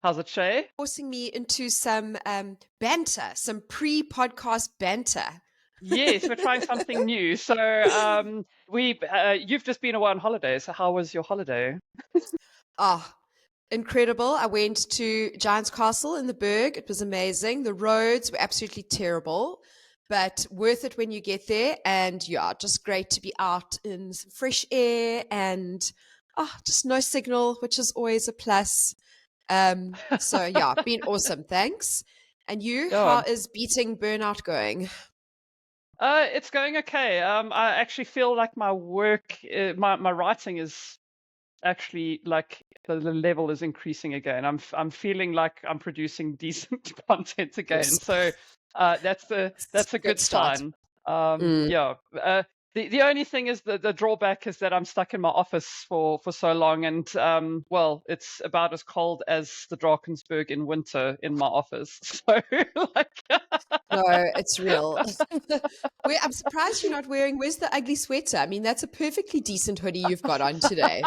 How's it, Shay? Forcing me into some banter, some pre-podcast banter. Yes, we're trying something new. So, you've just been away on holiday. So, how was your holiday? Oh, incredible. I went to Giant's Castle in the Berg. It was amazing. The roads were absolutely terrible, but worth it when you get there. And yeah, just great to be out in some fresh air and just no signal, which is always a plus. So yeah, been awesome. Thanks. And you, Yeah, how is beating burnout going? it's going okay. I actually feel like my work, my writing is actually like the level is increasing again. I'm feeling like I'm producing decent content again. Yes. So that's a Good good start. sign. Mm. Yeah. The only thing is the drawback is that I'm stuck in my office for so long, and well, it's about as cold as the Drakensberg in winter in my office. So like, No, it's real. I'm surprised you're not wearing. Where's the ugly sweater? I mean, that's a perfectly decent hoodie you've got on today.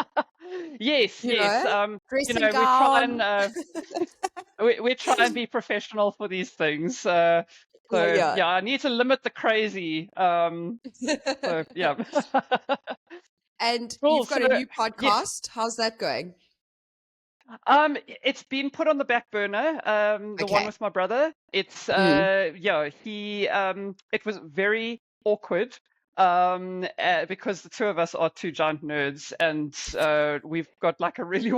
yes, You yes. know, dressing We try gown. and we try and be professional for these things. Oh, So yeah. yeah, I need to limit the crazy. So yeah. And Cool. you've So got a new yes, podcast. How's that going? it's been put on the back burner. The one Okay. with my brother. It's Mm. yeah, he it was very awkward. Because the two of us are two giant nerds, and we've got like a really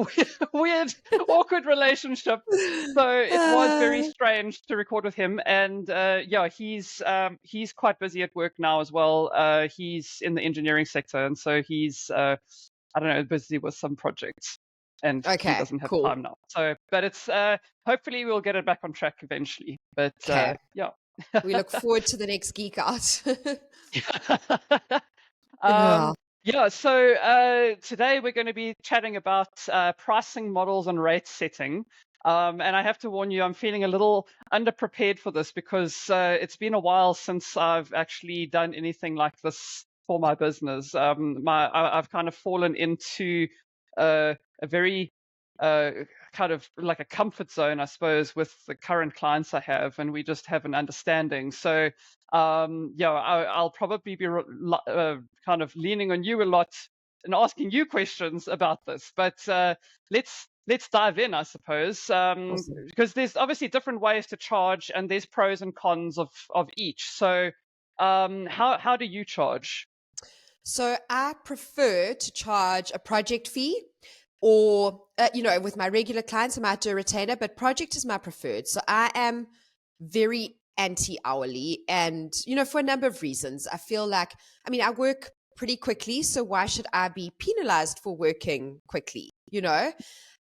weird, awkward relationship. So it was very Uh, strange to record with him, and yeah, he's quite busy at work now as well. He's in the engineering sector, and so he's I don't know, busy with some projects, and he okay, doesn't have cool. time now. So, but it's hopefully we'll get it back on track eventually. But Okay. yeah. We look forward to the next geek out. um, Yeah. yeah, so today we're going to be chatting about pricing models and rate setting. And I have to warn you, I'm feeling a little underprepared for this because it's been a while since I've actually done anything like this for my business. I've kind of fallen into a very uh, kind of like a comfort zone, I suppose, with the current clients I have, and we just have an understanding. So yeah, I'll probably be kind of leaning on you a lot and asking you questions about this. But let's dive in, I suppose, Awesome. because there's obviously different ways to charge, and there's pros and cons of each. So how do you charge? So I prefer to charge a project fee or, with my regular clients, I might do a retainer, but project is my preferred. So I am very anti hourly and, for a number of reasons. I feel like, I work pretty quickly. So why should I be penalized for working quickly?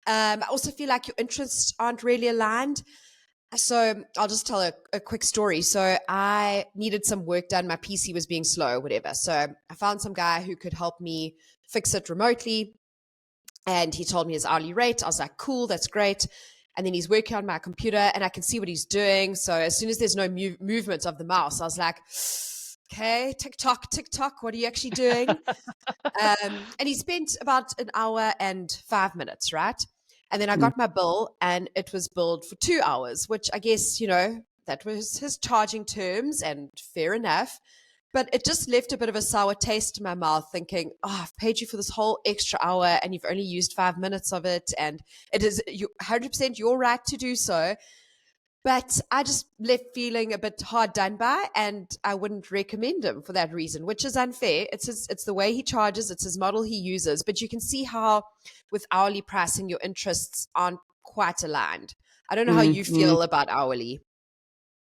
I also feel like your interests aren't really aligned. So I'll just tell a quick story. So I needed some work done. My PC was being slow, or whatever. So I found some guy who could help me fix it remotely. And he told me his hourly rate. I was like, cool, that's great. And then he's working on my computer and I can see what he's doing. So as soon as there's no movement of the mouse, I was like, okay, tick tock, what are you actually doing? And he spent about an hour and 5 minutes, right? And then I Mm. got my bill and it was billed for 2 hours, which I guess, that was his charging terms and fair enough. But it just left a bit of a sour taste in my mouth thinking, oh, I've paid you for this whole extra hour and you've only used 5 minutes of it. And it is 100% your right to do so. But I just left feeling a bit hard done by, and I wouldn't recommend him for that reason, which is unfair. It's the way he charges, it's his model he uses. But you can see how, with hourly pricing, your interests aren't quite aligned. I don't know how Mm, you mm. feel about hourly.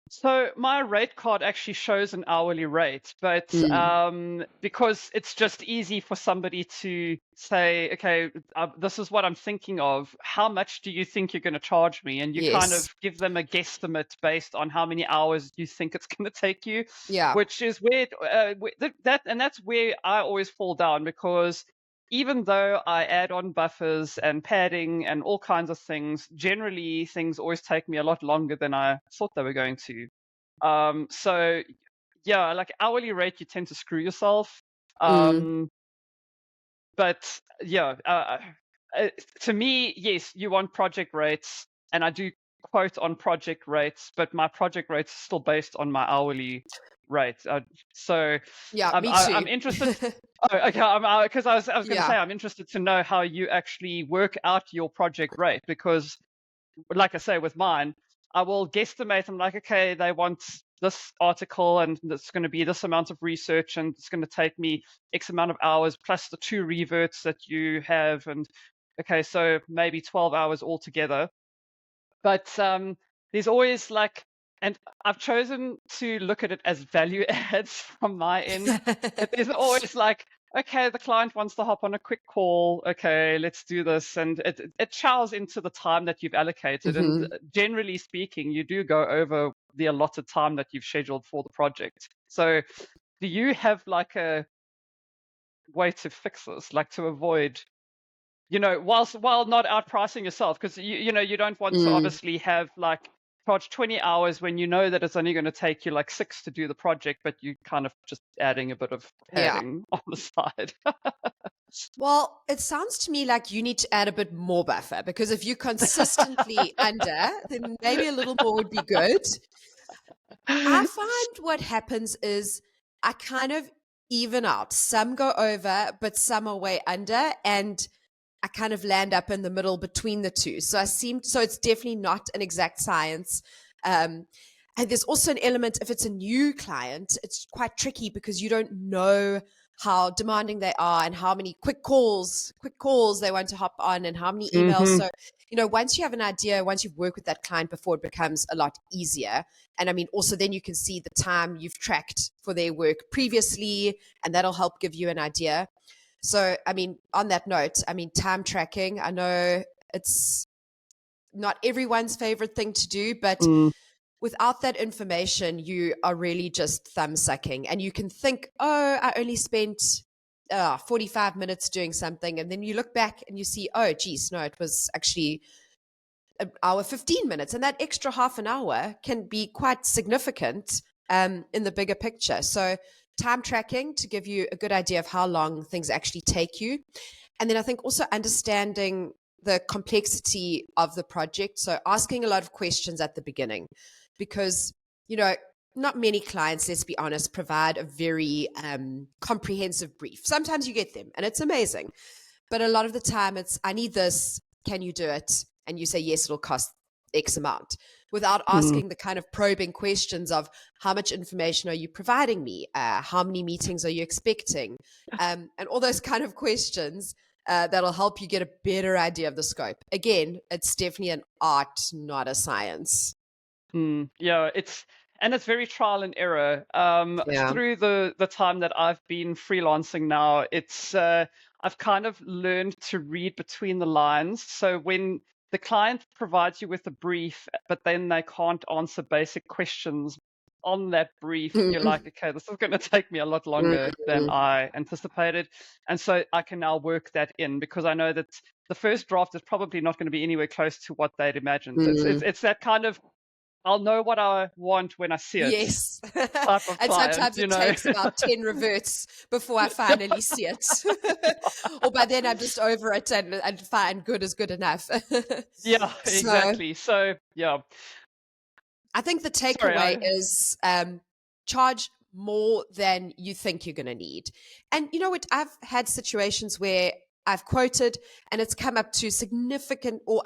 So my rate card actually shows an hourly rate, but Mm, because it's just easy for somebody to say, okay, this is what I'm thinking of. How much do you think you're going to charge me? And you kind yes. of give them a guesstimate based on how many hours you think it's going to take you, Yeah. which is where that's where I always fall down because even though I add on buffers and padding and all kinds of things, generally things always take me a lot longer than I thought they were going to. So yeah, like hourly rate, you tend to screw yourself. Mm, Um, but yeah, to me, yes, you want project rates. and I do quote on project rates, but my project rates are still based on my hourly rate. So Yeah, me I'm too. interested. Oh, okay. Because I was going to Yeah. say I'm interested to know how you actually work out your project rate, because, like I say, with mine, I will guesstimate. I'm like, okay, they want this article, and it's going to be this amount of research, and it's going to take me X amount of hours plus the 2 reverts that you have, and okay, so maybe 12 hours altogether. But there's always like, and I've chosen to look at it as value adds from my end. But there's always like, okay, the client wants to hop on a quick call. Okay, let's do this, and it chows into the time that you've allocated. And Mhm. generally speaking, you do go over the allotted time that you've scheduled for the project. So, do you have like a way to fix this, like to avoid, while not outpricing yourself, because you don't want to Mm. obviously have like charge 20 hours when you know that it's only going to take you like 6 to do the project, but you kind of just adding a bit of Yeah. padding on the side. Well, it sounds to me like you need to add a bit more buffer, because if you're consistently under, then maybe a little more would be good. I find what happens is I kind of even out. Some go over, but some are way under, and I kind of land up in the middle between the two. So it's definitely not an exact science. Um, and there's also an element, if it's a new client, it's quite tricky because you don't know how demanding they are and how many quick calls they want to hop on, and how many emails. Hmm. So, once you have an idea, once you've worked with that client before, it becomes a lot easier. And I mean, also then you can see the time you've tracked for their work previously, and that'll help give you an idea. So, I mean, on that note, I mean, time tracking, I know it's not everyone's favorite thing to do, but Mm. without that information, you are really just thumb sucking. And you can think, oh, I only spent 45 minutes doing something. And then you look back and you see, oh, geez, no, it was actually an hour, 15 minutes. And that extra half an hour can be quite significant in the bigger picture. So, time tracking to give you a good idea of how long things actually take you. And then I think also understanding the complexity of the project. So, asking a lot of questions at the beginning, because, not many clients, let's be honest, provide a very comprehensive brief. Sometimes you get them and it's amazing. But a lot of the time it's, I need this. Can you do it? And you say, yes, it'll cost X amount, without Mm. asking the kind of probing questions of how much information are you providing me? How many meetings are you expecting? And all those kind of questions that'll help you get a better idea of the scope. Again, it's definitely an art, not a science. Yeah, it's very trial and error. Yeah. Through the time that I've been freelancing now, it's I've kind of learned to read between the lines. So when the client provides you with a brief, but then they can't answer basic questions on that brief, you're like, okay, this is going to take me a lot longer than I anticipated, and so I can now work that in, because I know that the first draft is probably not going to be anywhere close to what they'd imagined. It's that kind of, I'll know what I want when I see it Yes. type of And client, sometimes it takes about 10 reverts before I finally see it. Or by then I'm just over it and fine, good is good enough. Yeah, So exactly. So, yeah. I think the Sorry, takeaway is charge more than you think you're going to need. And you know what? I've had situations where I've quoted and it's come up to significant, or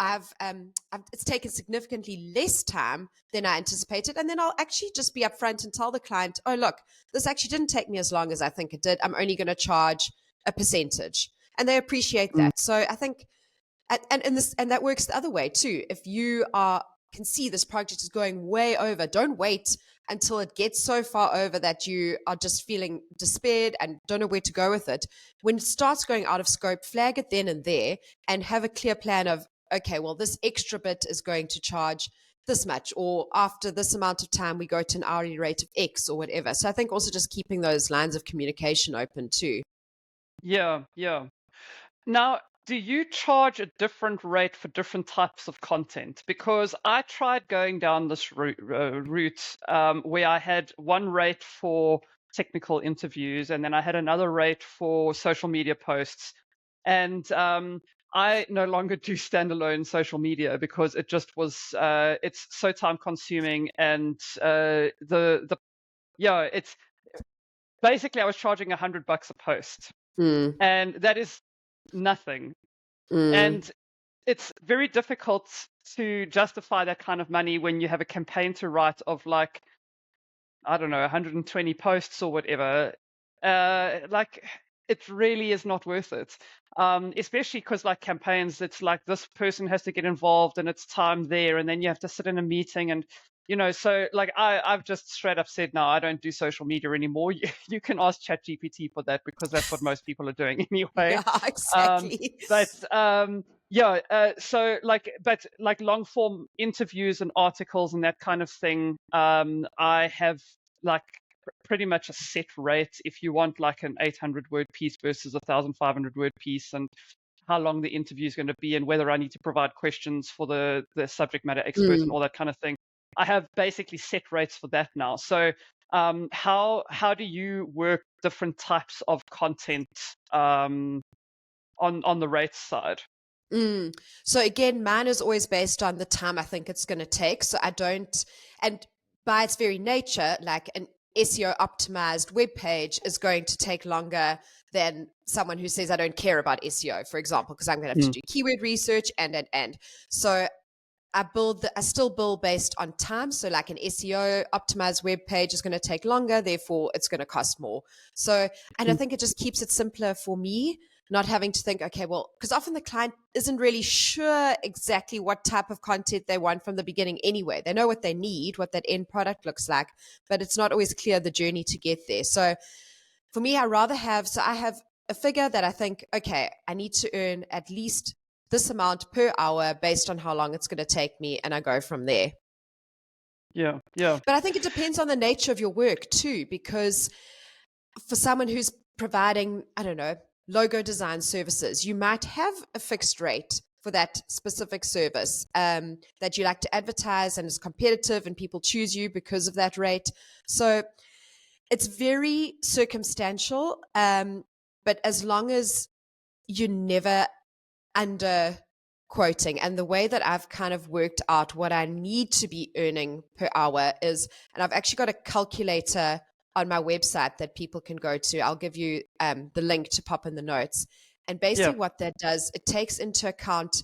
it's taken significantly less time than I anticipated. And then I'll actually just be upfront and tell the client, oh, look, this actually didn't take me as long as I think it did. I'm only going to charge a percentage. And they appreciate Mm. that. So I think, and that works the other way too. If you can see this project is going way over, don't wait until it gets so far over that you are just feeling despaired and don't know where to go with it. When it starts going out of scope, flag it then and there, and have a clear plan of, okay, well, this extra bit is going to charge this much, or after this amount of time we go to an hourly rate of X or whatever. So I think also just keeping those lines of communication open too. Yeah, yeah. Now, do you charge a different rate for different types of content? Because I tried going down this route where I had one rate for technical interviews, and then I had another rate for social media posts. And I no longer do standalone social media because it just was it's so time consuming, and the yeah, it's basically I was charging $100 a post, Mm, and that is nothing. mm, And it's very difficult to justify that kind of money when you have a campaign to write of like, I don't know, 120 posts or whatever. Like, it really is not worth it. Especially because like campaigns, it's like this person has to get involved and it's time there, and then you have to sit in a meeting, and so like I've just straight up said no, I don't do social media anymore. You can ask ChatGPT for that because that's what most people are doing anyway. yeah, Um, exactly. but yeah, so but like long form interviews and articles and that kind of thing, I have like pretty much a set rate if you want like an 800 word piece versus a 1,500 word piece, and how long the interview is going to be, and whether I need to provide questions for the subject matter expert and Mm. all that kind of thing. I have basically set rates for that now. So how do you work different types of content on the rates side? Mm. So again, mine is always based on the time I think it's going to take. So I don't, and by its very nature, like an SEO optimized web page is going to take longer than someone who says I don't care about SEO, for example, because I'm going to have to Mm. do keyword research and. So I still build based on time. So like an SEO optimized web page is going to take longer, therefore it's going to cost more. So, and I Mm. think it just keeps it simpler for me, not having to think, okay, well, because often the client isn't really sure exactly what type of content they want from the beginning anyway. They know what they need, what that end product looks like, but it's not always clear the journey to get there. So for me, I have a figure that I think, okay, I need to earn at least this amount per hour based on how long it's going to take me, and I go from there. Yeah, yeah. But I think it depends on the nature of your work too, because for someone who's providing, I don't know, logo design services, you might have a fixed rate for that specific service that you like to advertise and is competitive and people choose you because of that rate. So it's very circumstantial. But as long as you never under quoting, and the way that I've kind of worked out what I need to be earning per hour is, and I've actually got a calculator on my website that people can go to. I'll give you the link to pop in the notes. And Yeah. basically what that does, it takes into account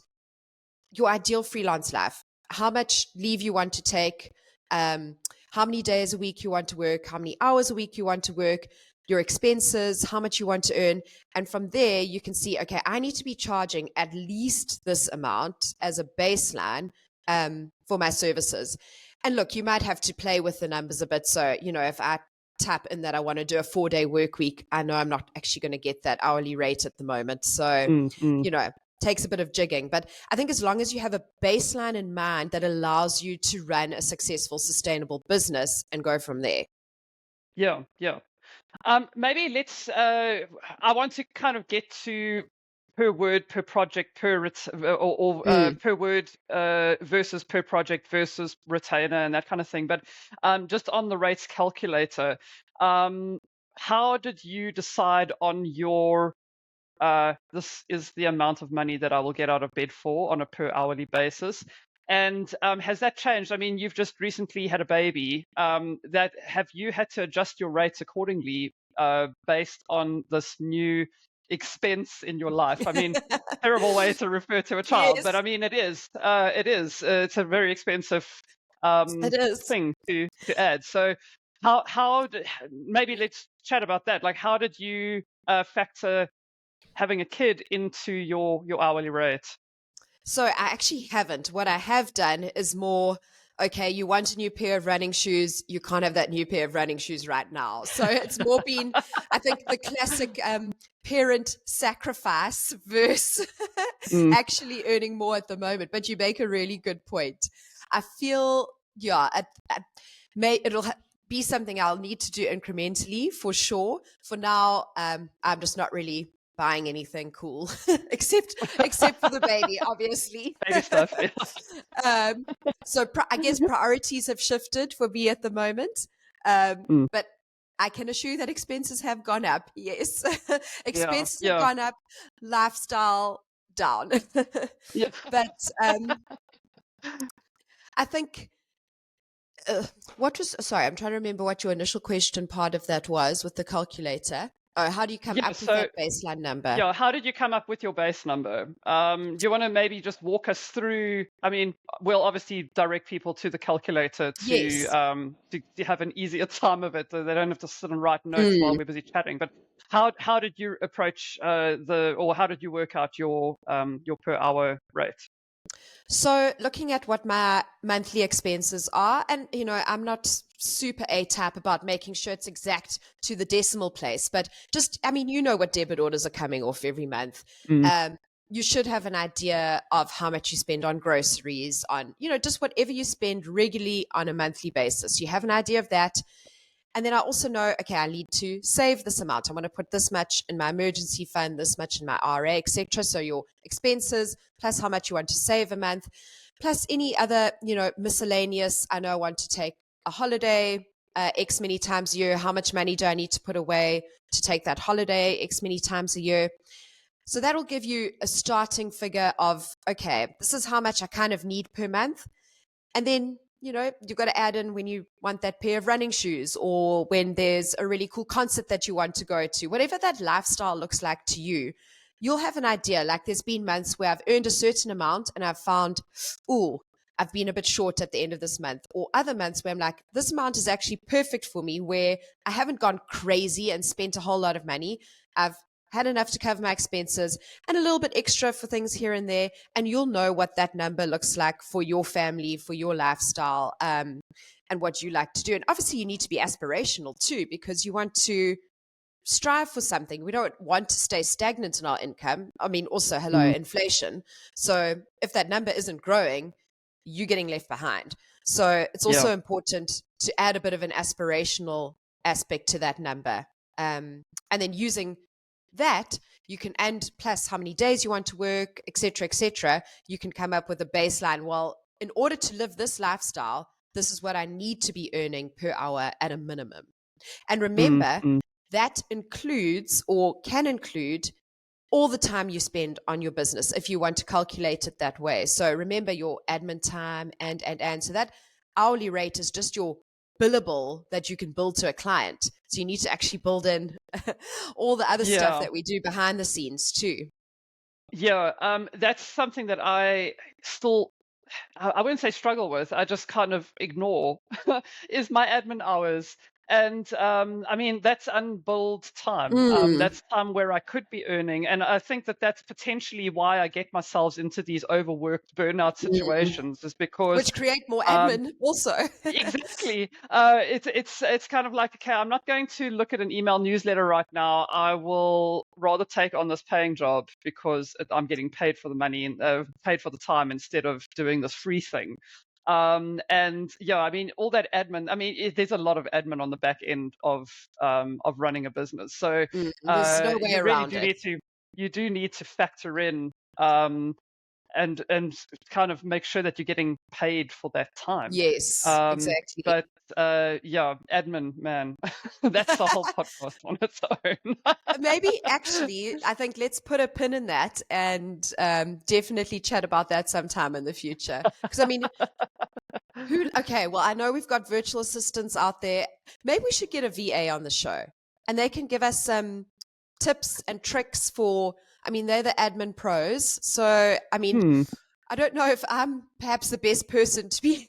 your ideal freelance life, how much leave you want to take, how many days a week you want to work, how many hours a week you want to work, your expenses, how much you want to earn. And from there, you can see, okay, I need to be charging at least this amount as a baseline for my services. And look, you might have to play with the numbers a bit. So, if I tap in that I want to do a 4-day work week, I know I'm not actually going to get that hourly rate at the moment. So, Mm, mm. takes a bit of jigging. But I think as long as you have a baseline in mind that allows you to run a successful, sustainable business and go from there. Yeah, yeah. Maybe let's. I want to kind of get to per word, per project, or Mm. per word versus per project versus retainer and that kind of thing. But just on the rates calculator, um, how did you decide on your this is the amount of money that I will get out of bed for on a per hourly basis? And has that changed? I mean, you've just recently had a baby. That have you had to adjust your rates accordingly based on this new expense in your life? I mean, terrible way to refer to a child, but Yes, I mean, it is. It is. It's a very expensive it is. thing to add. So, maybe let's chat about that. Like, how did you factor having a kid into your hourly rate? So I actually haven't. What I have done is more, okay, you want a new pair of running shoes. You can't have that new pair of running shoes right now. So it's more been, I think, the classic parent sacrifice versus Mm, actually earning more at the moment. But you make a really good point. I feel, yeah, it'll be something I'll need to do incrementally for sure. For now, I'm just not really buying anything cool except for the baby, obviously. baby stuff. Yeah. um, so I guess priorities have shifted for me at the moment, Mm, but I can assure that expenses have gone up. Yes, yeah. expenses have Yeah. gone up. Lifestyle, down. Yeah. But I think sorry, I'm trying to remember what your initial question part of that was with the calculator. Oh, how do you come Yeah. up with So that baseline number? yeah, how did you come up with your base number? Do you want to maybe just walk us through? I mean, we'll obviously direct people to the calculator Yes. to have an easier time of it, so they don't have to sit and write notes while Mm. we're busy chatting. But how did you approach or how did you work out your per hour rate? So, looking at what my monthly expenses are, and I'm not super A-type about making sure it's exact to the decimal place, but just, I mean, what debit orders are coming off every month. Mm. You should have an idea of how much you spend on groceries, on, just whatever you spend regularly on a monthly basis. You have an idea of that. And then I also know, okay, I need to save this amount. I want to put this much in my emergency fund, this much in my RA, etc. So your expenses plus how much you want to save a month, plus any other, miscellaneous. I know I want to take a holiday X many times a year. How much money do I need to put away to take that holiday X many times a year? So that'll give you a starting figure of, okay, this is how much I kind of need per month. And then you've got to add in when you want that pair of running shoes, or when there's a really cool concert that you want to go to, whatever that lifestyle looks like to you. You'll have an idea. Like, there's been months where I've earned a certain amount and I've found, oh, I've been a bit short at the end of this month. Or other months where I'm like, this amount is actually perfect for me, where I haven't gone crazy and spent a whole lot of money. I've had enough to cover my expenses and a little bit extra for things here and there. And you'll know what that number looks like for your family, for your lifestyle, and what you like to do. And obviously, you need to be aspirational too, because you want to strive for something. We don't want to stay stagnant in our income. I mean, also, hello, Mm. inflation. So if that number isn't growing, you're getting left behind. So it's also Yeah. important to add a bit of an aspirational aspect to that number. And then using that, you can, and plus how many days you want to work, etc., you can come up with a baseline. Well, in order to live this lifestyle, this is what I need to be earning per hour at a minimum. And Mm. remember, Mm. that includes, or can include, all the time you spend on your business, if you want to calculate it that way. So remember your admin time and so that hourly rate is just your billable that you can bill to a client. So you need to actually build in all the other stuff Yeah. that we do behind the scenes too. Yeah. That's something that I still I wouldn't say struggle with, I just kind of ignore is my admin hours. And I mean, that's unbilled time. Mm, That's time where I could be earning. And I think that that's potentially why I get myself into these overworked burnout mm. situations, is because Which create more um, admin also. exactly. It's kind of like, okay, I'm not going to look at an email newsletter right now. I will rather take on this paying job because I'm getting paid for the money and paid for the time instead of doing this free thing. And yeah, I mean, all that admin. I mean, there's a lot of admin on the back end of running a business. So There's no way you really around do it. need to factor in. And kind of make sure that you're getting paid for that time. Yes, Um, exactly. but yeah, admin, man, that's a whole podcast on its own. Maybe actually, I think let's put a pin in that and definitely chat about that sometime in the future. Because I mean, okay, well, I know we've got virtual assistants out there. Maybe we should get a VA on the show and they can give us some tips and tricks for, I mean, they're the admin pros. So, I mean, Hmm. I don't know if I'm perhaps the best person to be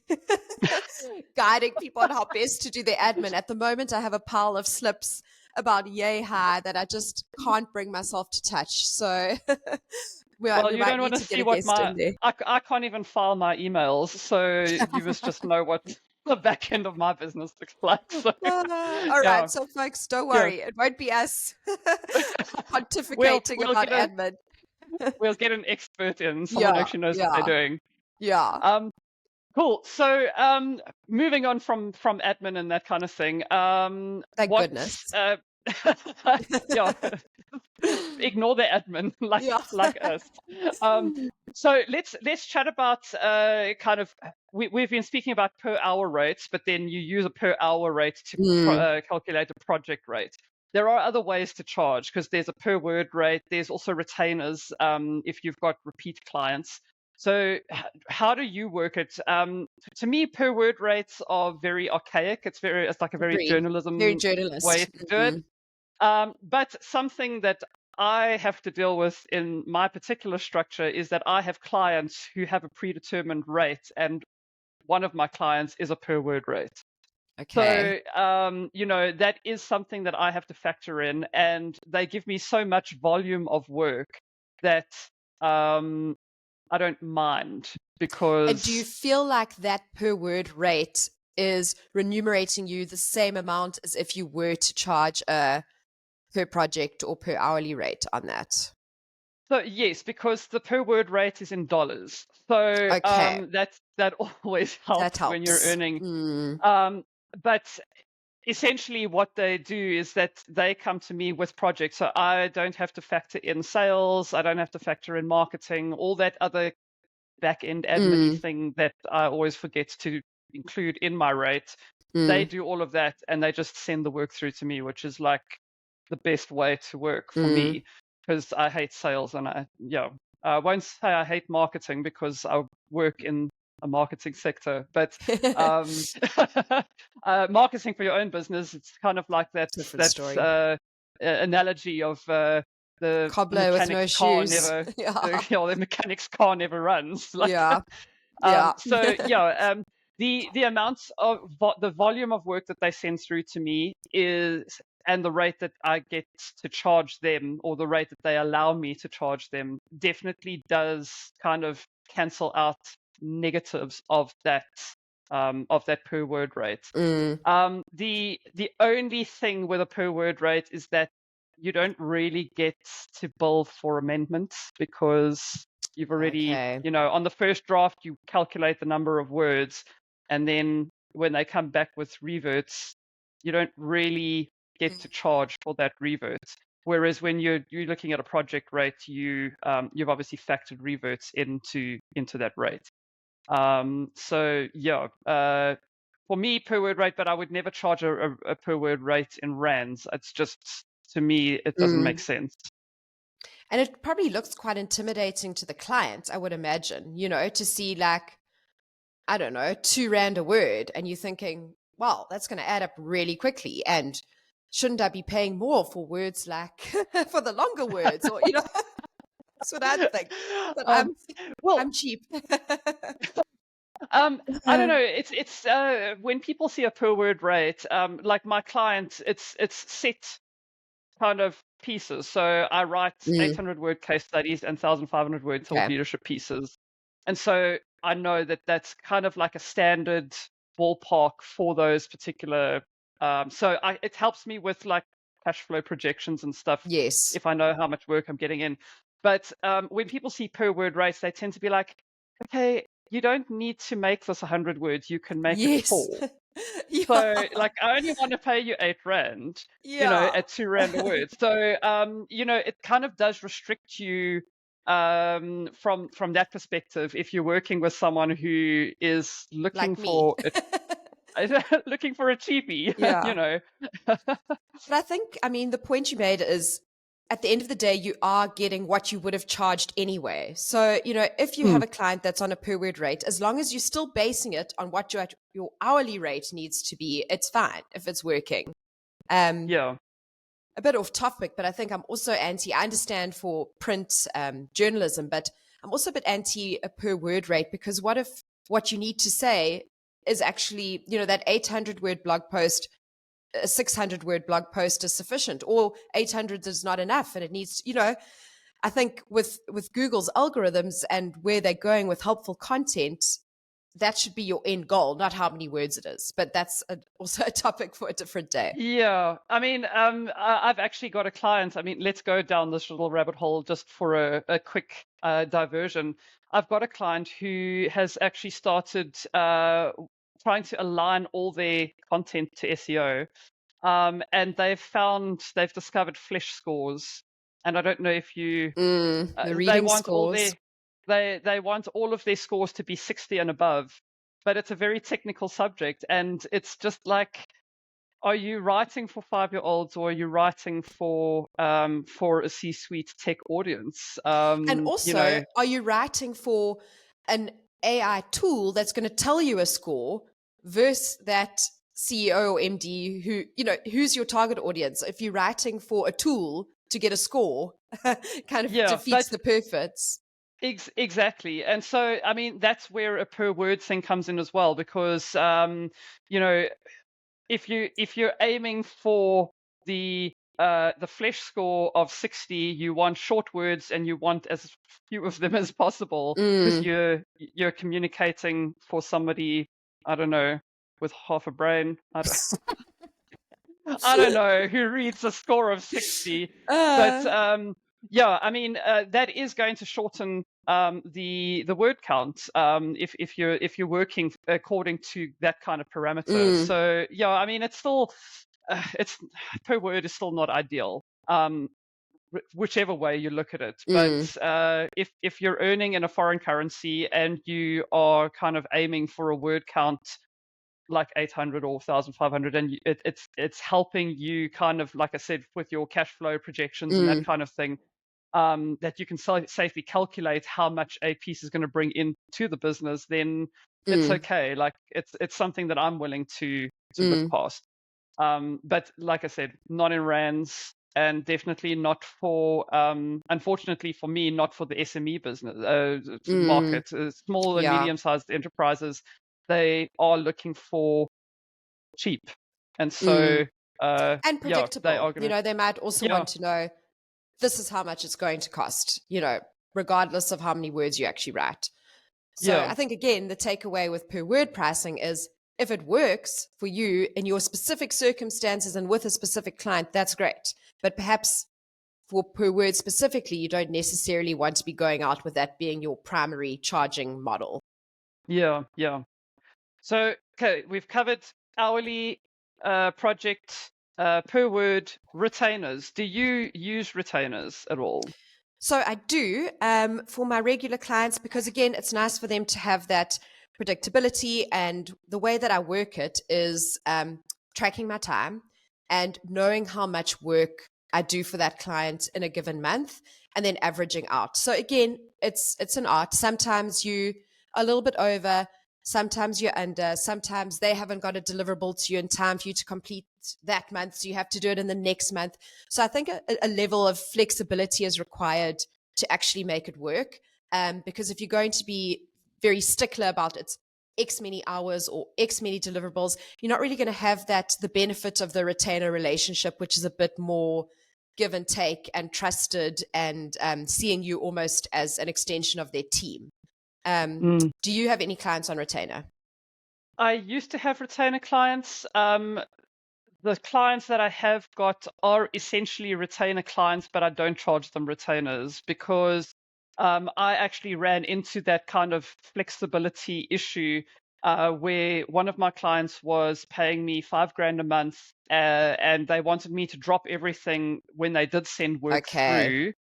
guiding people on how best to do their admin. At the moment, I have a pile of slips about yay high that I just can't bring myself to touch. So Well, we you might don't want need to to get see a what guest in there. I can't even file my emails, so you must just know what the back end of my business looks like. So All yeah, right. So, folks, don't yeah. worry. It won't be us We'll pontificating we'll about get a admin. we'll get an expert in, someone who Yeah, actually knows what they're yeah, doing. yeah. Um, Cool. So, moving on from admin and that kind of thing, Thank what, goodness. yeah, ignore the admin Yeah. like us. Um, so let's chat about kind of we've been speaking about per hour rates, but then you use a per hour rate to Mm, calculate a project rate. there are other ways to charge because there's a per word rate. There's also retainers if you've got repeat clients. So how do you work it? To me, per word rates are very archaic. It's like a very Agreed. Very journalism way journalist. to do it. But something that I have to deal with in my particular structure is that I have clients who have a predetermined rate, and one of my clients is a per word rate. Okay. So, that is something that I have to factor in, and they give me so much volume of work that I don't mind And do you because feel like that per word rate is remunerating you the same amount as if you were to charge a per project or per hourly rate on that? so yes, because the per word rate is in dollars. So Okay, that always helps that when you're helps. earning. Um, but essentially what they do is that they come to me with projects. So I don't have to factor in sales, I don't have to factor in marketing, all that other back end admin Mm, thing that I always forget to include in my rate. They mm, do all of that and they just send the work through to me, which is like the best way to work for mm. me because I hate sales and I won't say I hate marketing because I work in a marketing sector, but um, marketing for your own business, it's kind of like Different that's story. analogy of the Cobbler with no mechanic's car shoes. never Yeah, the mechanic's car never runs. Like, yeah, yeah. so the amounts of the volume of work that they send through to me is, and the rate that I get to charge them, or the rate that they allow me to charge them, definitely does kind of cancel out negatives of that per word rate. Mm, The only thing with a per word rate is that you don't really get to bill for amendments because you've already, okay. on the first draft, you calculate the number of words, and then when they come back with reverts, you don't really get to charge for that revert. Whereas when you're looking at a project rate, you've obviously factored reverts into that rate. For me, per word rate, but I would never charge a per word rate in rands. It's just, to me, it doesn't make Mm. sense. And it probably looks quite intimidating to the client, I would imagine, to see like, I don't know, 2 rand a word, and you're thinking, well, that's going to add up really quickly. And shouldn't I be paying more for words like for the longer words? Or, that's what I think. But um, well, I'm cheap. I don't know. It's when people see a per word rate, like my client, it's set kind of pieces. So I write Mm, 800 word case studies and 1,500 word thought okay. leadership pieces. And so I know that that's kind of like a standard ballpark for those particular. It helps me with like cash flow projections and stuff Yes. if I know how much work I'm getting in. But when people see per word rates, they tend to be like, okay, you don't need to make this 100 words. You can make it Yes. 4. Yeah. So, like, I only want to pay you 8 rand, Yeah. at 2 rand a word. So, it kind of does restrict you from that perspective if you're working with someone who is looking Like me. for looking for a cheapie, Yeah. But I think, I mean, the point you made is at the end of the day, you are getting what you would have charged anyway. So, if you Hmm. have a client that's on a per word rate, as long as you're still basing it on what your hourly rate needs to be, it's fine if it's working. Um, Yeah. a bit off topic, but I think I'm also I understand for print journalism, but I'm also a bit anti a per word rate because what if what you need to say is actually, that 800 word blog post, a 600 word blog post is sufficient, or 800 is not enough and it needs, I think with Google's algorithms and where they're going with helpful content, that should be your end goal, not how many words it is. But that's also a topic for a different day. Yeah, I mean, I've actually got a client. I mean, let's go down this little rabbit hole just for a quick diversion. I've got a client who has actually started trying to align all their content to SEO, and they've discovered Flesh scores. And I don't know if The they reading want all scores. they want all of their scores to be 60 and above, but it's a very technical subject, and it's just like, are you writing for 5-year-olds, or are you writing for a C-suite tech audience? And You also, know, are you writing for an AI tool that's going to tell you a score versus that CEO or MD who, who's your target audience? If you're writing for a tool to get a score, kind of yeah, defeats but the purpose. exactly. And so, I mean, that's where a per word thing comes in as well, because you know, if you're aiming for the flesh score of 60, you want short words and you want as few of them as possible, because Mm. you're communicating for somebody, I don't know, with half a brain. I don't know who reads a score of 60, but Uh, yeah, I mean, that is going to shorten the word count, if you're working according to that kind of parameter. mm, So yeah, I mean, it's still it's per word is still not ideal. Whichever way you look at it, but mm, if you're earning in a foreign currency and you are kind of aiming for a word count like 800 or 1,500, and it's helping you kind of, like I said, with your cash flow projections and that mm, kind of thing, that you can safely calculate how much a piece is going to bring into the business, then it's mm, okay. Like it's something that I'm willing to look mm, past. But like I said, not in rands, and definitely not for, unfortunately for me, not for the SME business mm. market. Small and Yeah. medium-sized enterprises, they are looking for cheap, and Mm. so And yeah, they predictable. are gonna, They might also yeah, want to know this is how much it's going to cost, regardless of how many words you actually write. So yeah, I think, again, the takeaway with per word pricing is if it works for you in your specific circumstances and with a specific client, that's great. But perhaps for per word specifically, you don't necessarily want to be going out with that being your primary charging model. yeah. So, okay, we've covered hourly, project, per word, retainers. Do you use retainers at all? So I do, for my regular clients, because again, it's nice for them to have that predictability. And the way that I work it is tracking my time and knowing how much work I do for that client in a given month, and then averaging out. So again, it's an art. Sometimes you are a little bit over, sometimes you're under, sometimes they haven't got a deliverable to you in time for you to complete that month, so you have to do it in the next month. So I think a level of flexibility is required to actually make it work. Because if you're going to be very stickler about it, X many hours or X many deliverables, you're not really going to have the benefit of the retainer relationship, which is a bit more give and take and trusted, and seeing you almost as an extension of their team. Do you have any clients on retainer? I used to have retainer clients. The clients that I have got are essentially retainer clients, but I don't charge them retainers because I actually ran into that kind of flexibility issue, where one of my clients was paying me 5 grand a month, and they wanted me to drop everything when they did send work Okay. through.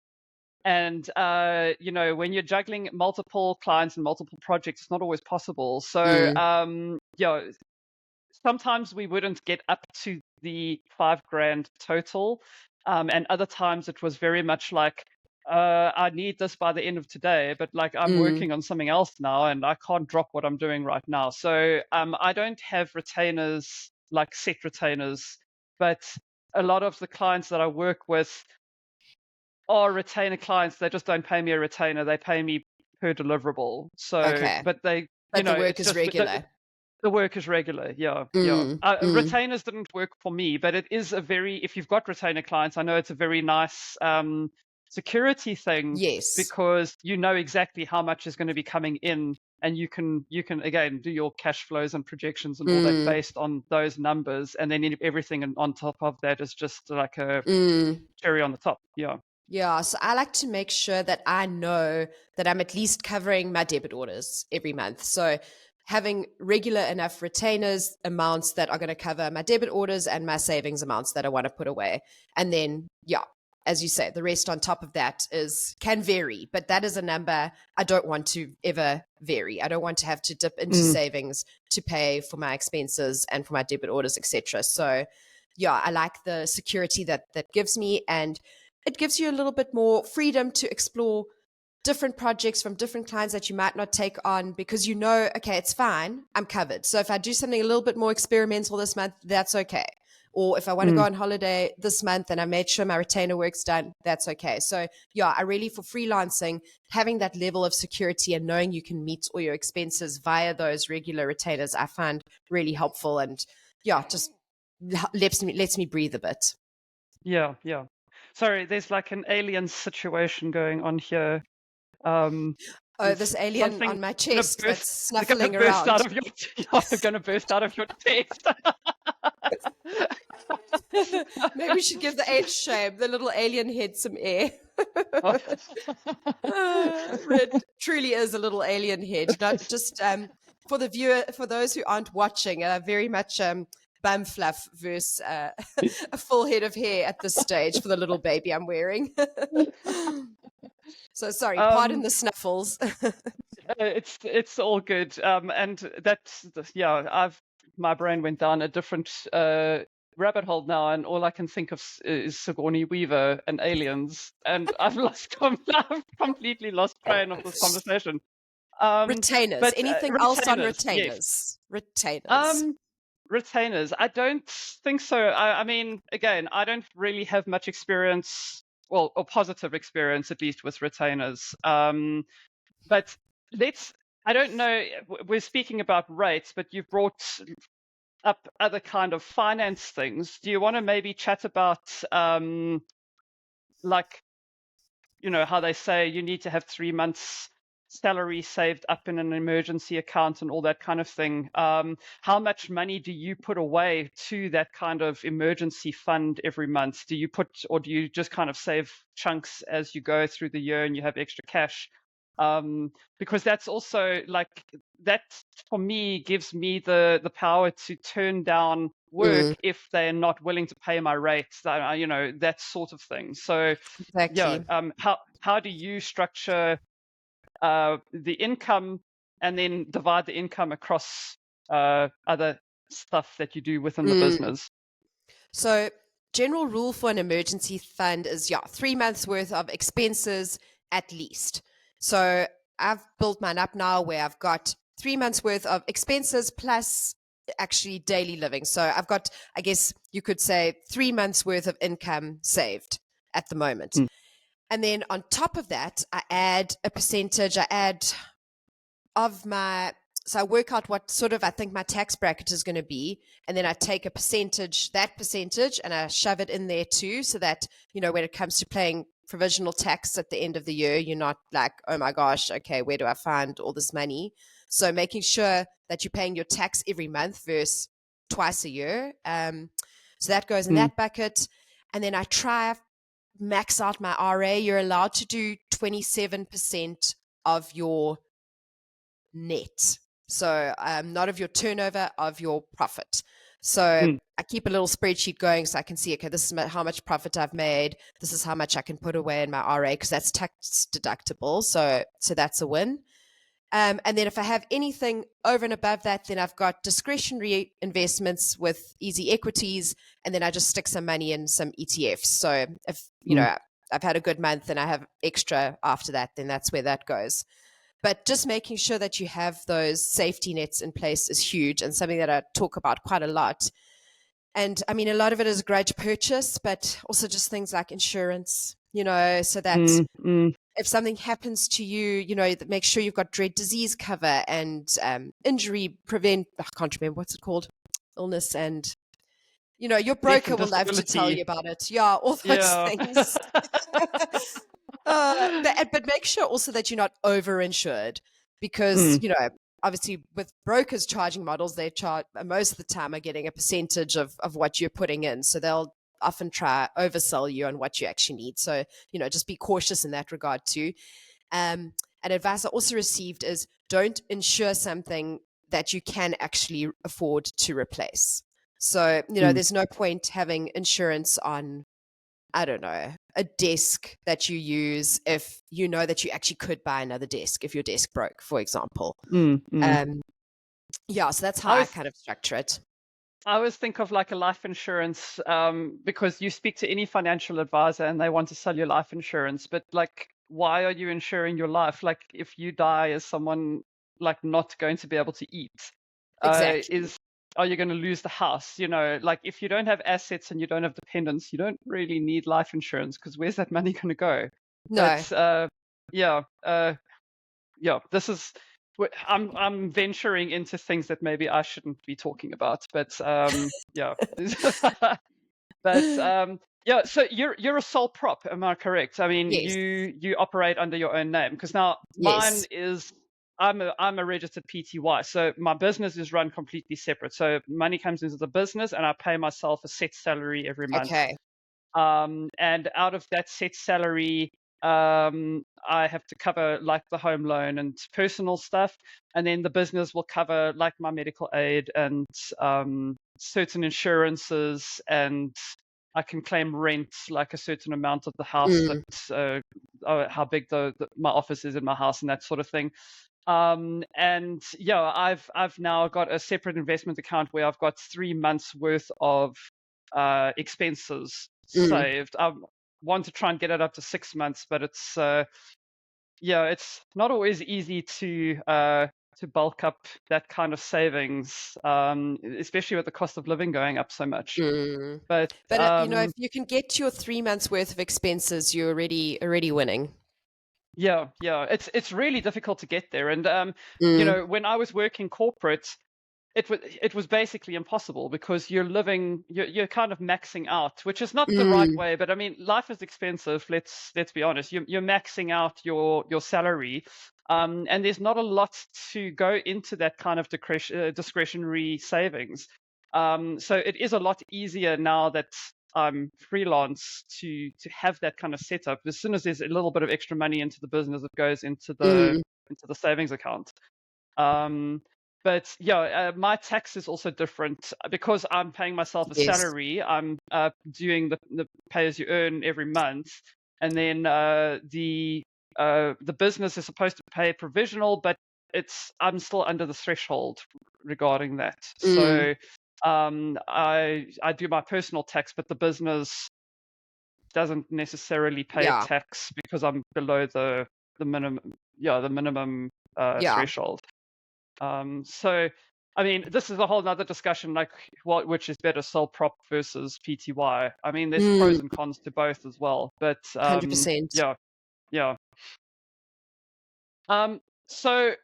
And when you're juggling multiple clients and multiple projects, it's not always possible. So Mm, sometimes we wouldn't get up to the 5 grand total, and other times it was very much like, I need this by the end of today, but like I'm mm, working on something else now and I can't drop what I'm doing right now. So I don't have retainers, like set retainers, but a lot of the clients that I work with are retainer clients. They just don't pay me a retainer, they pay me per deliverable. So okay. but they, But the work it's is just regular. the work is regular. Yeah, yeah. Mm, mm. Retainers didn't work for me, but it is a very, if you've got retainer clients, I know it's a very nice security thing, Yes. because you know exactly how much is going to be coming in, and you can again do your cash flows and projections and all that Mm, based on those numbers, and then everything on top of that is just like a mm. cherry on the top. Yeah. Yeah, so I like to make sure that I know that I'm at least covering my debit orders every month. So having regular enough retainers amounts that are going to cover my debit orders and my savings amounts that I want to put away. And then, yeah, as you say, the rest on top of that can vary, but that is a number I don't want to ever vary. I don't want to have to dip into Mm. savings to pay for my expenses and for my debit orders, etc. So yeah, I like the security that gives me, and it gives you a little bit more freedom to explore different projects from different clients that you might not take on, because okay, it's fine, I'm covered. So if I do something a little bit more experimental this month, that's okay. Or if I want to go on holiday this month and I made sure my retainer work's done, that's okay. So yeah, I really, for freelancing, having that level of security and knowing you can meet all your expenses via those regular retainers, I find really helpful, and yeah, just lets me breathe a bit. Yeah, yeah. Sorry, there's like an alien situation going on here. This alien Something on my gonna chest burst, that's gonna snuffling burst around. out of your, gonna burst out of your chest. Maybe we should give the H shape, the little alien head, some air. Red truly is a little alien head. Not just for the viewer, for those who aren't watching, very much bum fluff versus a full head of hair at this stage for the little baby I'm wearing. So sorry, pardon the snuffles. It's all good. And that's my brain went down a different rabbit hole now, and all I can think of is Sigourney Weaver and aliens, and I've completely lost train of this conversation. Retainers. But Anything else on retainers, yes. retainers? Retainers. Retainers. I don't think so. I mean, again, I don't really have much experience, well, or positive experience at least, with retainers. But I don't know, we're speaking about rates, but you've brought up other kind of finance things. Do you want to maybe chat about, like, how they say you need to have 3 months salary saved up in an emergency account and all that kind of thing? How much money do you put away to that kind of emergency fund every month? Do you just kind of save chunks as you go through the year and you have extra cash? Because that's also that, for me, gives me the power to turn down work if they're not willing to pay my rates, that sort of thing. So exactly. how do you structure the income and then divide the income across other stuff that you do within the business? So general rule for an emergency fund is 3 months worth of expenses at least. So I've built mine up now where I've got 3 months worth of expenses plus actually daily living. So I've got, I guess you could say, 3 months worth of income saved at the moment. And then on top of that, I add a percentage. So I work out what sort of I think my tax bracket is going to be. And then I take that percentage, and I shove it in there too, so that, when it comes to paying provisional tax at the end of the year, you're not like, oh my gosh, okay, where do I find all this money? So making sure that you're paying your tax every month versus twice a year. So that goes in that bucket. And then I try max out my RA. You're allowed to do 27% of your net. So not of your turnover, of your profit. So I keep a little spreadsheet going so I can see, okay, this is how much profit I've made. This is how much I can put away in my RA, because that's tax deductible. So that's a win. And then if I have anything over and above that, then I've got discretionary investments with easy equities, and then I just stick some money in some ETFs. So if, I've had a good month and I have extra after that, then that's where that goes. But just making sure that you have those safety nets in place is huge, and something that I talk about quite a lot. And I mean, a lot of it is grudge purchase, but also just things like insurance, so that if something happens to you, make sure you've got dread disease cover and injury I can't remember what's it called, illness, and your broker will love to tell you about it. Yeah, all those things. But make sure also that you're not over-insured, because, obviously with brokers charging models, they charge most of the time are getting a percentage of what you're putting in. So they'll often try oversell you on what you actually need. So, just be cautious in that regard too. And advice I also received is, don't insure something that you can actually afford to replace. So, there's no point having insurance on, I don't know, a desk that you use if you know that you actually could buy another desk if your desk broke, for example. So that's how I kind of structure it. I always think of like a life insurance, because you speak to any financial advisor and they want to sell you life insurance, but like, why are you insuring your life? Like, if you die, is someone like not going to be able to eat? Exactly. Is Are you going to lose the house? You know, like if you don't have assets and you don't have dependents, you don't really need life insurance because where's that money going to go? No. But yeah, yeah, this is. I'm venturing into things that maybe I shouldn't be talking about, but yeah. But yeah, so you're a sole prop, am I correct? I mean, Yes. you operate under your own name because now mine Yes. is I'm a registered PTY, so my business is run completely separate. So money comes into the business, and I pay myself a set salary every month. Okay. And out of that set salary, I have to cover like the home loan and personal stuff, and then the business will cover like my medical aid and certain insurances, and I can claim rent, like a certain amount of the house Mm. that how big my office is in my house and that sort of thing. And yeah, I've now got a separate investment account where I've got 3 months worth of expenses Mm. saved. I want to try and get it up to 6 months, but it's yeah, it's not always easy to bulk up that kind of savings, especially with the cost of living going up so much. Mm. But But if you can get to your 3 months worth of expenses, you're already winning. yeah, it's really difficult to get there. And Mm. when I was working corporate, it was basically impossible because you're kind of maxing out, which is not the right Mm. way. But I mean, life is expensive. Let's be honest. You're maxing out your salary, and there's not a lot to go into that kind of discretionary savings. So it is a lot easier now that I'm freelance to have that kind of setup. As soon as there's a little bit of extra money into the business, it goes Mm. into the savings account. Um, but yeah, my tax is also different because I'm paying myself a Yes. salary. I'm doing the pay as you earn every month, and then the business is supposed to pay provisional, but I'm still under the threshold regarding that. Mm. So I do my personal tax, but the business doesn't necessarily pay Yeah. tax because I'm below the minimum, yeah, the minimum Yeah. threshold. So, I mean, this is a whole nother discussion, like which is better, sole prop versus PTY. I mean, there's Mm. pros and cons to both as well, but 100%. yeah, yeah. So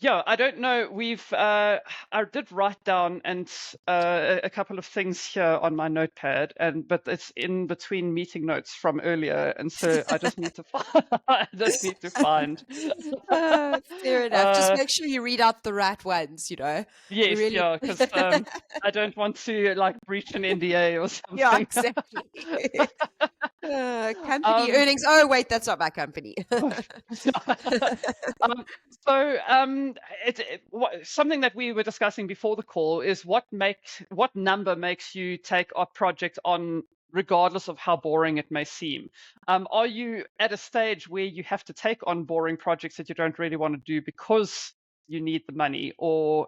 yeah, I don't know. I did write down a couple of things here on my notepad, but it's in between meeting notes from earlier, and so I just need to I just need to find. Fair enough. Just uh, make sure you read out the right ones, We yes, really yeah, because I don't want to like breach an NDA or Yeah, something. exactly. Company um, earnings. Oh, wait, that's not my company. Um, so something that we were discussing before the call is what number makes you take a project on regardless of how boring it may seem. Are you at a stage where you have to take on boring projects that you don't really want to do because you need the money, or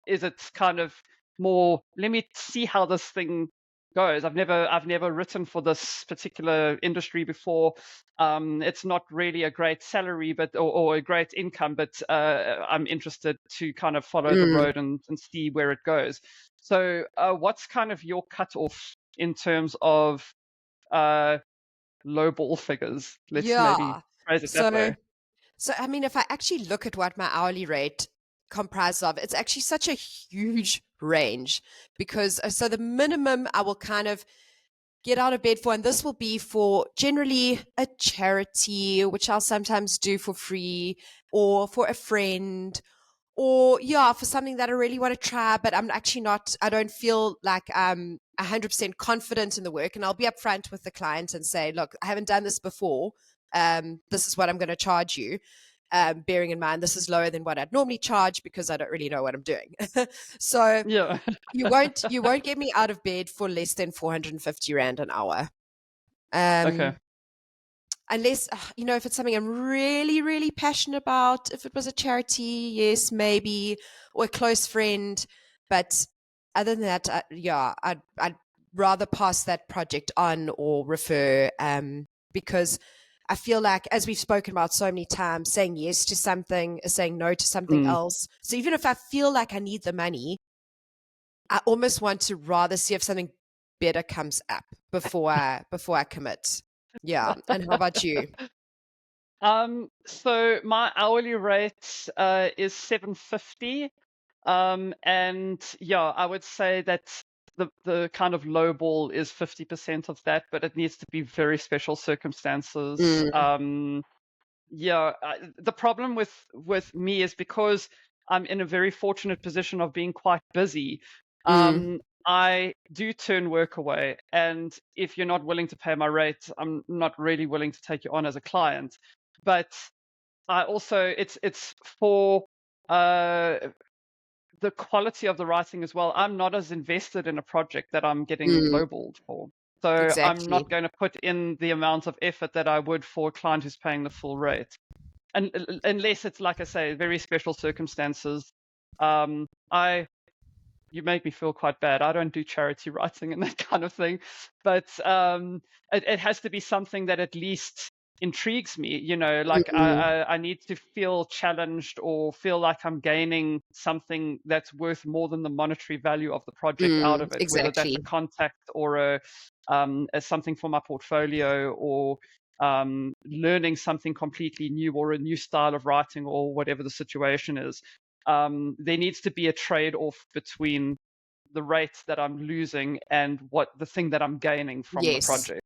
is it kind of more, let me see how this thing goes. I've never written for this particular industry before. It's not really a great salary, or a great income, but I'm interested to kind of follow the Mm, road and see where it goes. So, what's kind of your cutoff in terms of lowball figures? Let's maybe yeah. phrase it that So, way. so I mean, if I actually look at what my hourly rate comprises of, it's actually such a huge range because so the minimum I will kind of get out of bed for, and this will be for generally a charity, which I'll sometimes do for free, or for a friend, or yeah, for something that I really want to try, but I'm actually not, I don't feel like I'm 100% confident in the work. And I'll be upfront with the client and say, look, I haven't done this before. This is what I'm going to charge you. Bearing in mind, this is lower than what I'd normally charge because I don't really know what I'm doing. So Yeah. you won't get me out of bed for less than 450 Rand an hour. Okay. Unless, if it's something I'm really, really passionate about. If it was a charity, yes, maybe, or a close friend. But other than that, I'd rather pass that project on or refer, because I feel like, as we've spoken about so many times, saying yes to something is saying no to something else. So even if I feel like I need the money, I almost want to rather see if something better comes up before I commit. Yeah. And how about you? So my hourly rate is 750. And yeah, I would say that the kind of low ball is 50% of that, but it needs to be very special circumstances. Yeah, the problem with me is because I'm in a very fortunate position of being quite busy. I do turn work away, and if you're not willing to pay my rate, I'm not really willing to take you on as a client. But I also it's for uh the quality of the writing as well. I'm not as invested in a project that I'm getting Mm, lowballed for. So I'm exactly. not going to put in the amount of effort that I would for a client who's paying the full rate. And unless it's, like I say, very special circumstances. I You make me feel quite bad. I don't do charity writing and that kind of thing, but it has to be something that at least intrigues me. Like Mm, I need to feel challenged or feel like I'm gaining something that's worth more than the monetary value of the project out of it, whether that's a exactly. contact or a something for my portfolio, or learning something completely new, or a new style of writing, or whatever the situation is. There needs to be a trade-off between the rate that I'm losing and what the thing that I'm gaining from the Yes. project.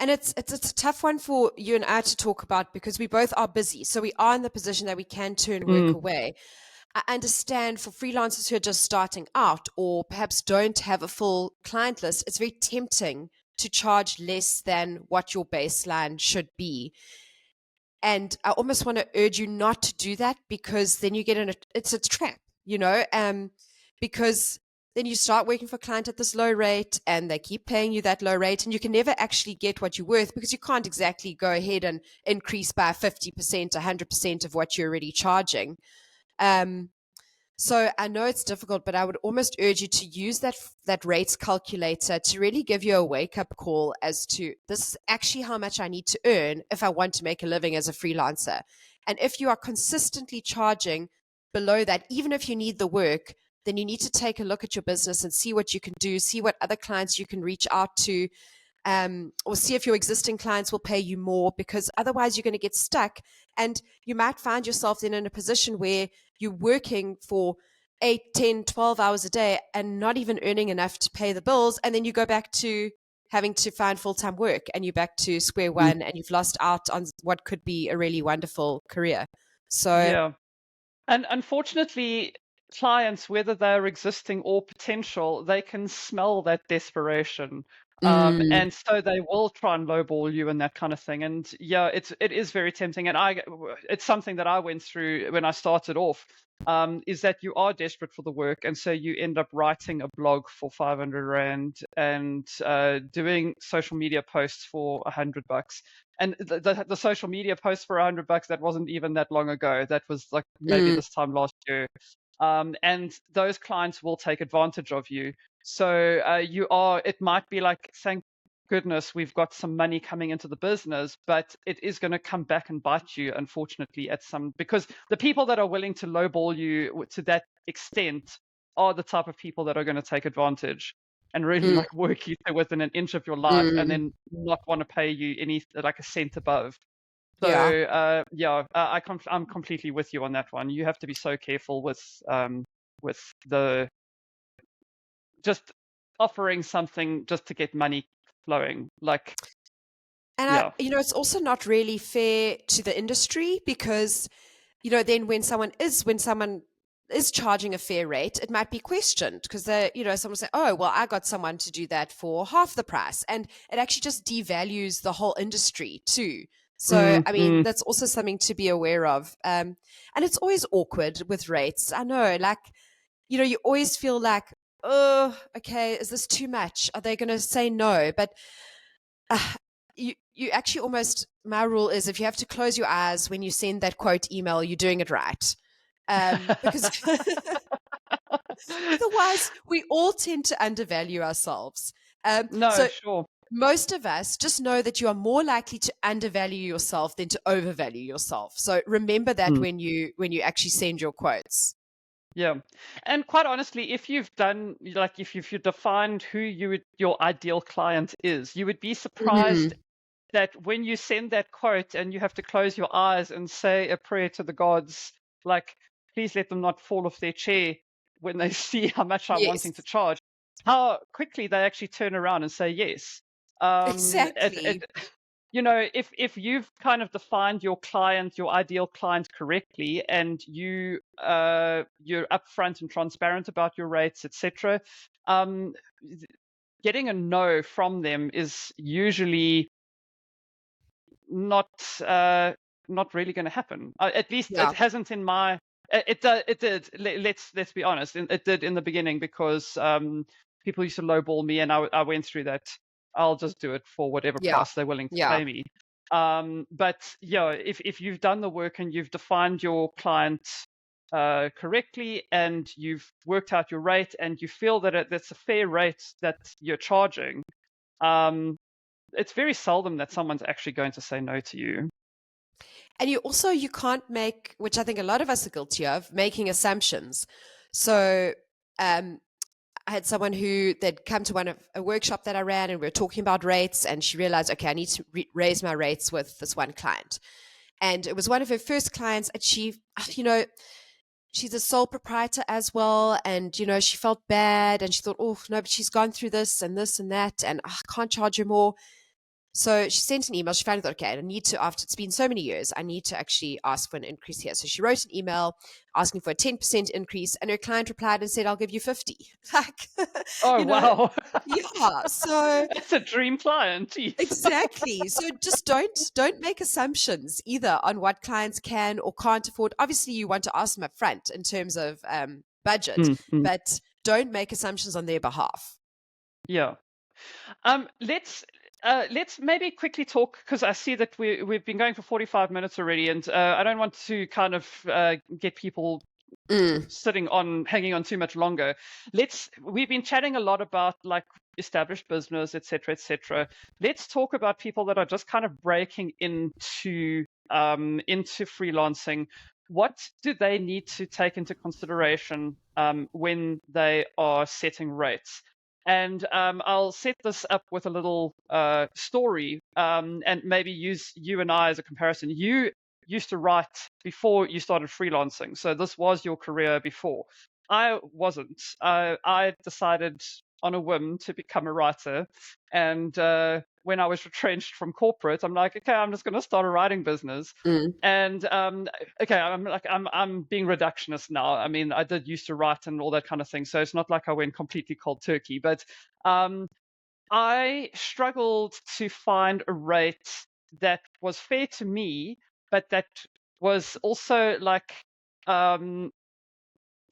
And it's a tough one for you and I to talk about because we both are busy. So we are in the position that we can turn work Mm, away. I understand for freelancers who are just starting out or perhaps don't have a full client list, it's very tempting to charge less than what your baseline should be. And I almost want to urge you not to do that, because then you get in it's a trap, because then you start working for a client at this low rate and they keep paying you that low rate, and you can never actually get what you're worth because you can't exactly go ahead and increase by 50%, 100% of what you're already charging. Um, so I know it's difficult, but I would almost urge you to use that rates calculator to really give you a wake up call as to, this is actually how much I need to earn if I want to make a living as a freelancer. And if you are consistently charging below that, even if you need the work, then you need to take a look at your business and see what you can do, see what other clients you can reach out to, or see if your existing clients will pay you more, because otherwise you're going to get stuck. And you might find yourself then in a position where you're working for 8, 10, 12 hours a day and not even earning enough to pay the bills. And then you go back to having to find full-time work and you're back to square mm, one and you've lost out on what could be a really wonderful career. So, yeah. And unfortunately, clients, whether they're existing or potential, they can smell that desperation. mm, And so they will try and lowball you and that kind of thing. And yeah, it is very tempting. And it's something that I went through when I started off. Is that you are desperate for the work, and so you end up writing a blog for 500 rand and doing social media posts for $100. And the social media post for $100, that wasn't even that long ago. That was like maybe mm, this time last year. And those clients will take advantage of you. So it might be like, thank goodness we've got some money coming into the business, but it is going to come back and bite you, unfortunately, because the people that are willing to lowball you to that extent are the type of people that are going to take advantage and really mm, like work you to within an inch of your life, and mm. then not want to pay you any, like, a cent above. So Yeah. yeah, I'm completely with you on that one. You have to be so careful with the just offering something just to get money flowing. Like, And yeah. it's also not really fair to the industry because, then when someone is charging a fair rate, it might be questioned because someone will say, oh, well, I got someone to do that for half the price. And it actually just devalues the whole industry too. So, Mm, I mean, mm, that's also something to be aware of. And it's always awkward with rates. I know, like, you always feel like, oh, okay, is this too much? Are they going to say no? But uh, you actually almost, my rule is if you have to close your eyes when you send that quote email, you're doing it right. Because Otherwise, we all tend to undervalue ourselves. No, So sure. most of us just know that you are more likely to undervalue yourself than to overvalue yourself. So remember that Mm. when you actually send your quotes. Yeah. And quite honestly, if you've done, like, if you've defined who your ideal client is, you would be surprised Mm. that when you send that quote and you have to close your eyes and say a prayer to the gods, like, please let them not fall off their chair when they see how much I'm wanting to Yes, charge, how quickly they actually turn around and say yes. exactly. If you've kind of defined your client, your ideal client correctly, and you're upfront and transparent about your rates, etc., um, getting a no from them is usually not uh, not really going to happen. At least it Yeah. hasn't in my. It did. Let's be honest. It did in the beginning because people used to lowball me, and I went through that. I'll just do it for whatever Yeah. price they're willing to Yeah. pay me. But yeah, if you've done the work and you've defined your client correctly, and you've worked out your rate, and you feel that that's a fair rate that you're charging, um, it's very seldom that someone's actually going to say no to you. And you can't make, which I think a lot of us are guilty of, making assumptions. So um, I had someone who they'd come to a workshop that I ran, and we were talking about rates, and she realized, okay, I need to raise my rates with this one client. And it was one of her first clients, and she's a sole proprietor as well. And, she felt bad, and she thought, oh, no, but she's gone through this and this and that, and I can't charge her more. So she sent an email. She finally thought, okay, I need to, after it's been so many years, I need to actually ask for an increase here. So she wrote an email asking for a 10% increase, and her client replied and said, I'll give you 50. Like, Oh, you know, wow. yeah. So That's a dream client. Jeez. exactly. So just don't make assumptions either on what clients can or can't afford. Obviously, you want to ask them up front in terms of budget, Mm, mm. but don't make assumptions on their behalf. Yeah. Let's maybe quickly talk, because I see that we've been going for 45 minutes already, and I don't want to kind of get people Mm, hanging on too much longer. We've been chatting a lot about, like, established business, etc., etc. Let's talk about people that are just kind of breaking into freelancing. What do they need to take into consideration when they are setting rates? And I'll set this up with a little story, and maybe use you and I as a comparison. You used to write before you started freelancing, so this was your career before. I wasn't. I decided on a whim to become a writer, and when I was retrenched from corporate, I'm like, okay, I'm just going to start a writing business. mm, And okay, I'm being reductionist now. I mean, I did used to write and all that kind of thing, so it's not like I went completely cold turkey. But I struggled to find a rate that was fair to me, but that was also, like, um,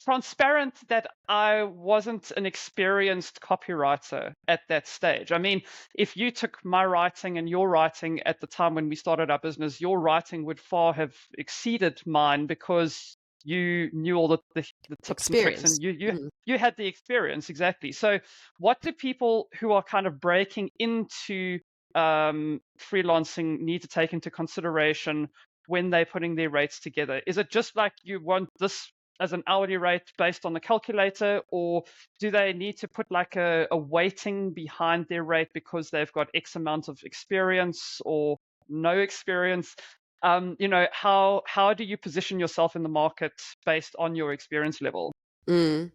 transparent, that I wasn't an experienced copywriter at that stage. I mean, if you took my writing and your writing at the time when we started our business, your writing would far have exceeded mine, because you knew all the tips and tricks, experience. and you Mm. you had the experience. Exactly. So what do people who are kind of breaking into freelancing need to take into consideration when they're putting their rates together? Is it just like, you want this as an hourly rate based on the calculator, or do they need to put like a weighting behind their rate because they've got X amount of experience or no experience? How do you position yourself in the market based on your experience level? Mm.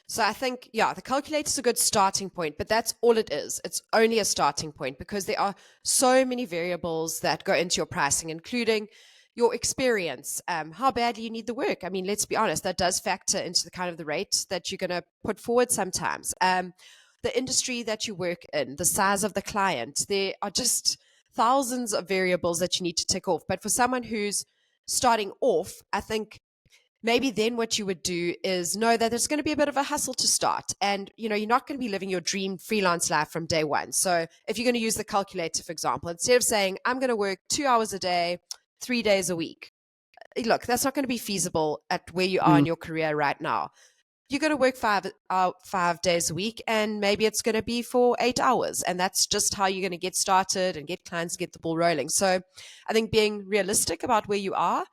So I think, yeah, the calculator is a good starting point, but that's all it is. It's only a starting point because there are so many variables that go into your pricing, including your experience, how badly you need the work. I mean, let's be honest, that does factor into the kind of the rate that you're going to put forward sometimes. The industry that you work in, the size of the client, there are just thousands of variables that you need to tick off. But for someone who's starting off, I think maybe then what you would do is know that there's going to be a bit of a hustle to start, and you're not going to be living your dream freelance life from day one. So if you're going to use the calculator, for example, instead of saying I'm going to work 2 hours a day 3 days a week, look, that's not going to be feasible at where you are in Mm, your career right now. you're going to work 5 days a week, and maybe it's going to be for 8 hours. And that's just how you're going to get started and get clients, get the ball rolling. So I think being realistic about where you are.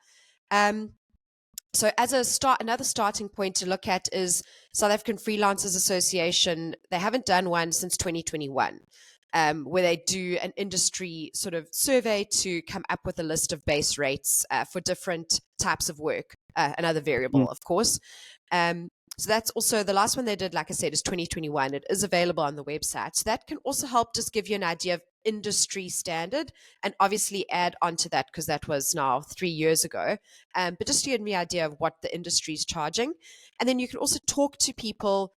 So as another starting point to look at is South African Freelancers Association. They haven't done one since 2021. Where they do an industry sort of survey to come up with a list of base rates for different types of work, another variable, of course. So that's also the last one they did, like I said, is 2021. It is available on the website. So that can also help just give you an idea of industry standard, and obviously add on to that because that was now 3 years ago. But just to give me an idea of what the industry is charging. And then you can also talk to people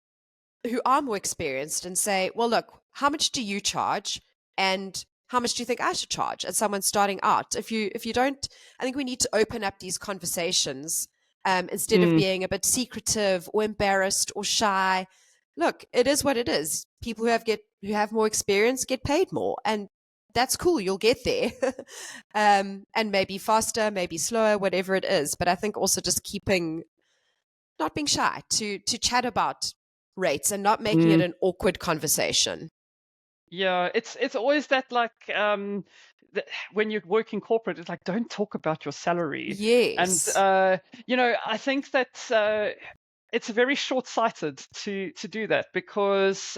who are more experienced and say, well, look, how much do you charge? And how much do you think I should charge as someone starting out? If you don't, I think we need to open up these conversations instead of being a bit secretive or embarrassed or shy. Look, it is what it is. People who have more experience get paid more, and that's cool. You'll get there, and maybe faster, maybe slower, whatever it is. But I think also just not being shy to chat about rates and not making it an awkward conversation. Yeah, it's always that like when you work in corporate, it's like don't talk about your salary. Yes. And I think that it's very short-sighted to do that because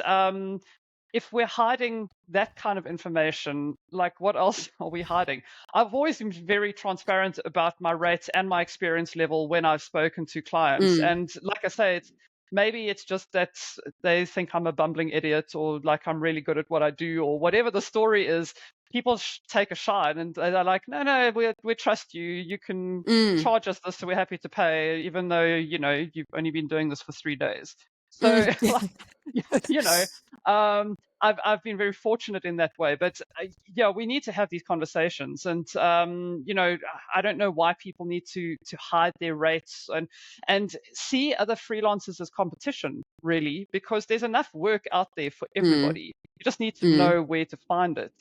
if we're hiding that kind of information, like what else are we hiding? I've always been very transparent about my rates and my experience level when I've spoken to clients. And like I say, maybe it's just that they think I'm a bumbling idiot or like I'm really good at what I do or whatever the story is. People take a shine and they're like, no, we trust you. You can charge us this, so we're happy to pay, even though, you've only been doing this for 3 days. So, I've been very fortunate in that way. But we need to have these conversations. And, I don't know why people need to hide their rates and see other freelancers as competition, really, because there's enough work out there for everybody. You just need to know where to find it.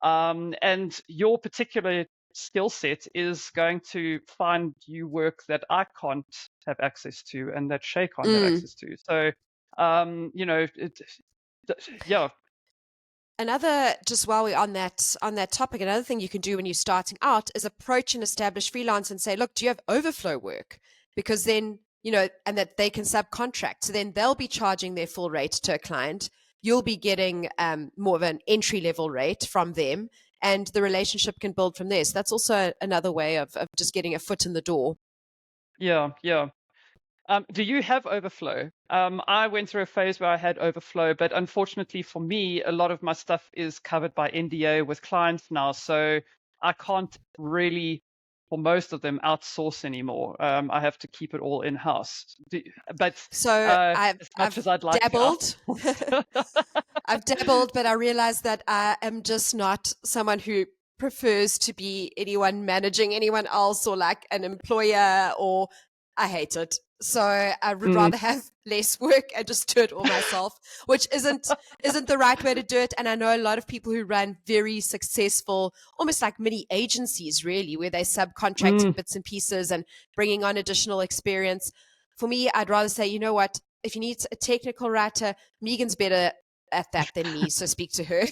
And your particular skill set is going to find you work that I can't have access to and that Shay can't have access to. So, yeah. Just while we're on that topic, another thing you can do when you're starting out is approach an established freelancer and say, look, do you have overflow work? Because then, and that they can subcontract. So then they'll be charging their full rate to a client. You'll be getting more of an entry level rate from them, and the relationship can build from there. So that's also another way of just getting a foot in the door. Yeah. Do you have overflow? I went through a phase where I had overflow, but unfortunately for me, a lot of my stuff is covered by NDA with clients now. So I can't really, for most of them, outsource anymore. I have to keep it all in-house. I've as I'd like dabbled. I've dabbled, but I realized that I am just not someone who prefers to be anyone managing anyone else or like an employer, or I hate it. So I would rather have less work and just do it all myself, which isn't the right way to do it. And I know a lot of people who run very successful, almost like mini agencies, really, where they subcontract bits and pieces and bringing on additional experience. For me, I'd rather say, you know what, if you need a technical writer, Megan's better at that than me, so speak to her.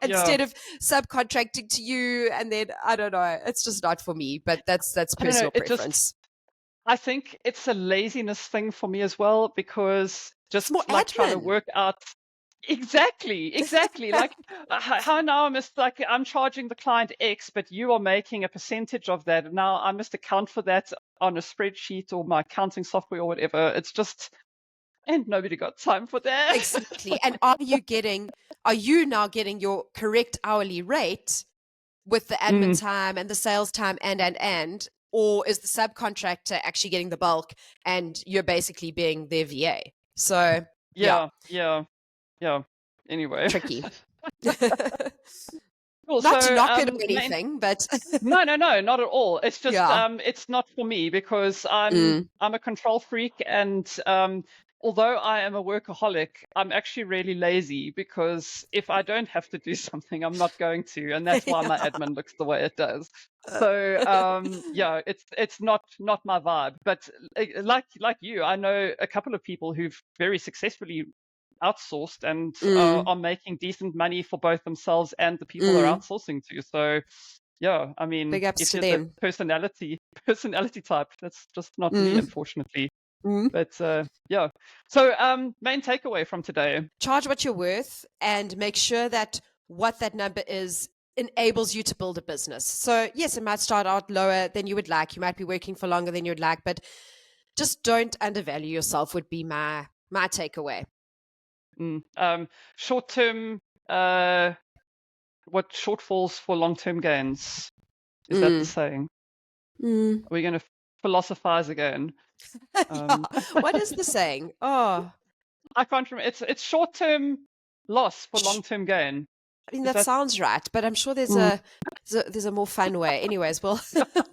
Instead of subcontracting to you, and then I don't know, it's just not for me. But that's personal preference. I think it's a laziness thing for me as well, because just more like admin. trying to work out exactly like how now I'm charging the client X, but you are making a percentage of that. Now I must account for that on a spreadsheet or my accounting software or whatever. It's just, and nobody got time for that. Exactly. And are you now getting your correct hourly rate with the admin time and the sales time and or is the subcontractor actually getting the bulk and you're basically being their VA? So yeah. Anyway, tricky. Cool. Not to knock it or anything, but no, not at all. It's just it's not for me because I'm a control freak, and although I am a workaholic, I'm actually really lazy, because if I don't have to do something, I'm not going to, and that's why my Yeah. admin looks the way it does. So yeah, it's not my vibe. But like you, I know a couple of people who've very successfully outsourced and Mm, are making decent money for both themselves and the people they're mm. outsourcing to. So yeah, I mean, Big ups if to you're the them. personality type, that's just not me, Mm, unfortunately. mm. But yeah. So main takeaway from today. Charge what you're worth and make sure that what that number is enables you to build a business. So, yes, it might start out lower than you would like. You might be working for longer than you'd like, but just don't undervalue yourself would be my takeaway. Short term, what shortfalls for long term gains? Is that the Mm. saying? Mm. Are we going to philosophize again? Yeah. Um, What is the saying? Oh, I can't remember. It's short term loss for sh- long term gain. I mean Is that that? sounds right, but I'm sure there's Mm. there's a more fun way. Anyways, we'll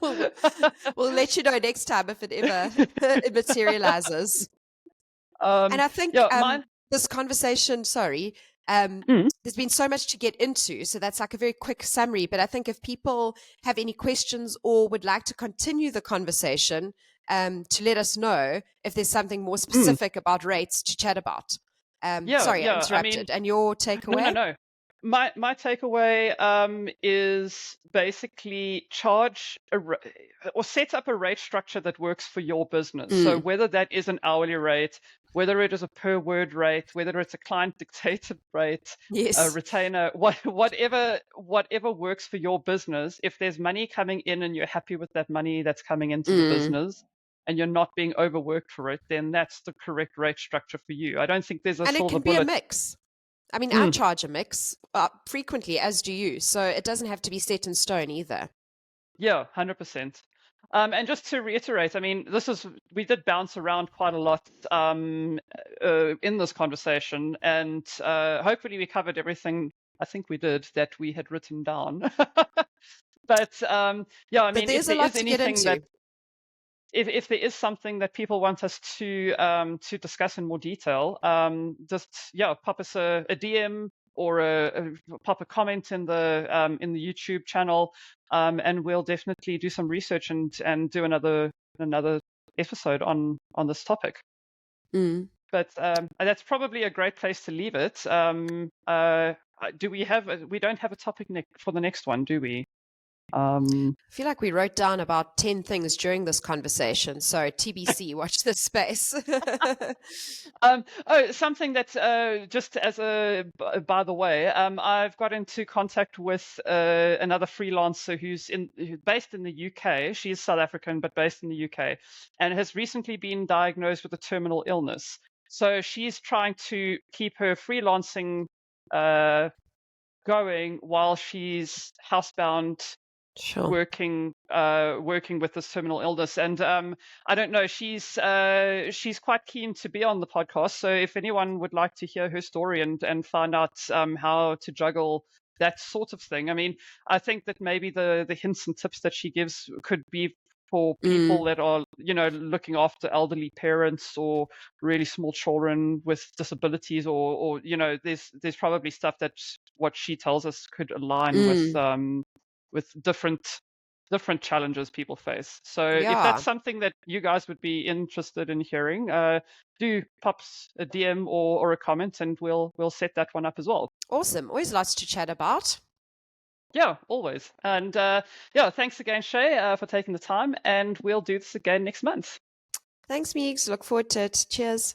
we'll let you know next time if it ever it materializes. And um, I think yeah, mine. this conversation, sorry, um, Mm, there's been so much to get into. So that's like a very quick summary. But I think if people have any questions or would like to continue the conversation, to let us know if there's something more mm. specific about rates to chat about. Yeah, Sorry, I yeah. I mean, interrupted. And your no, no, takeaway? no. My takeaway is basically charge or set up a rate structure that works for your business. So Mm, whether that is an hourly rate, whether it is a per word rate, whether it's a client dictated rate, a yes. retainer, whatever works for your business. If there's money coming in and you're happy with that money that's coming into the Mm. business, and you're not being overworked for it, then that's the correct rate structure for you. I don't think there's a And it silver can be a bullet. mix. I mean, I Mm. charge a mix frequently, as do you. So it doesn't have to be set in stone either. Yeah, 100%. And just to reiterate, I mean, we did bounce around quite a lot in this conversation, and hopefully we covered everything I think we did that we had written down. But yeah, I But mean, if there's a there lot is to get anything that into. if there is something that people want us to discuss in more detail, just yeah, pop us a DM or pop a comment in the YouTube channel, and we'll definitely do some research and do another episode on this topic. Mm. But that's probably a great place to leave it. Do we have? We don't have a topic for the next one, do we? I feel like we wrote down about 10 things during this conversation. So TBC, watch this space. Something that just as by the way, I've got into contact with another freelancer who's based in the UK. She's South African but based in the UK, and has recently been diagnosed with a terminal illness. So she's trying to keep her freelancing going while she's housebound Sure. working with this terminal illness. And I don't know, she's quite keen to be on the podcast. So if anyone would like to hear her story and find out how to juggle that sort of thing, I mean, I think that maybe the hints and tips that she gives could be for people Mm, that are, looking after elderly parents or really small children with disabilities, or there's probably stuff that what she tells us could align mm. with different challenges people face. So if that's Yeah. something that you guys would be interested in hearing, do pop a DM or a comment, and we'll set that one up as well. Awesome. Always lots to chat about. Yeah, always. And yeah, thanks again, Shay, for taking the time, and we'll do this again next month. Thanks, Meeks. Look forward to it. Cheers.